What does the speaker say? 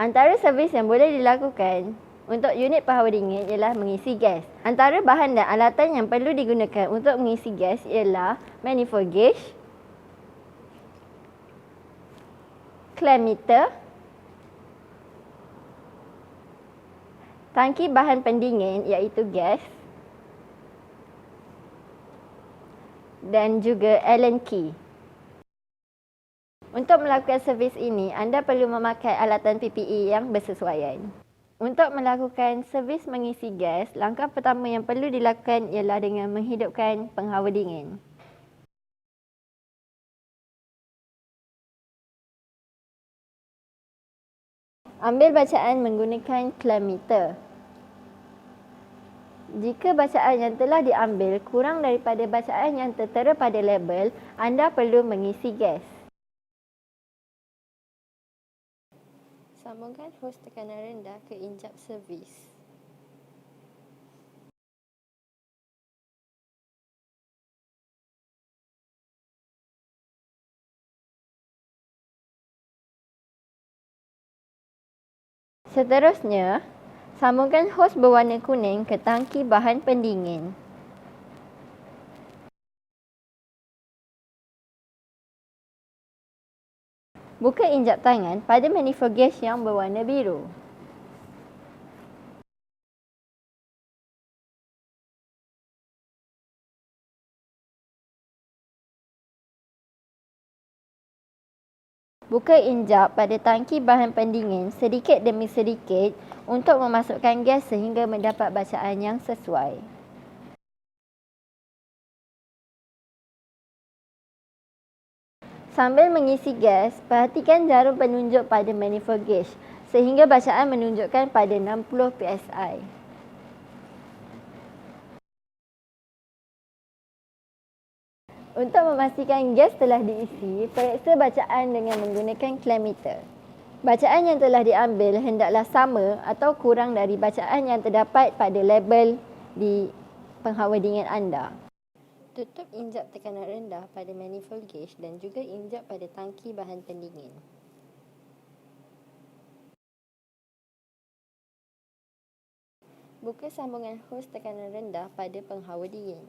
Antara servis yang boleh dilakukan untuk unit penghawa dingin ialah mengisi gas. Antara bahan dan alatan yang perlu digunakan untuk mengisi gas ialah manifold gauge, clam meter, tangki bahan pendingin iaitu gas dan juga Allen key. Untuk melakukan servis ini, anda perlu memakai alatan PPE yang bersesuaian. Untuk melakukan servis mengisi gas, langkah pertama yang perlu dilakukan ialah dengan menghidupkan penghawa dingin. Ambil bacaan menggunakan clam meter. Jika bacaan yang telah diambil kurang daripada bacaan yang tertera pada label, anda perlu mengisi gas. Sambungkan hos tekanan rendah ke injap servis. Seterusnya, sambungkan hos berwarna kuning ke tangki bahan pendingin. Buka injap tangan pada manifold gas yang berwarna biru. Buka injap pada tangki bahan pendingin sedikit demi sedikit untuk memasukkan gas sehingga mendapat bacaan yang sesuai. Sambil mengisi gas, perhatikan jarum penunjuk pada manifold gauge sehingga bacaan menunjukkan pada 60 PSI. Untuk memastikan gas telah diisi, periksa bacaan dengan menggunakan clam meter. Bacaan yang telah diambil hendaklah sama atau kurang dari bacaan yang terdapat pada label di penghawa dingin anda. Tutup injap tekanan rendah pada manifold gauge dan juga injap pada tangki bahan pendingin. Buka sambungan hos tekanan rendah pada penghawa dingin.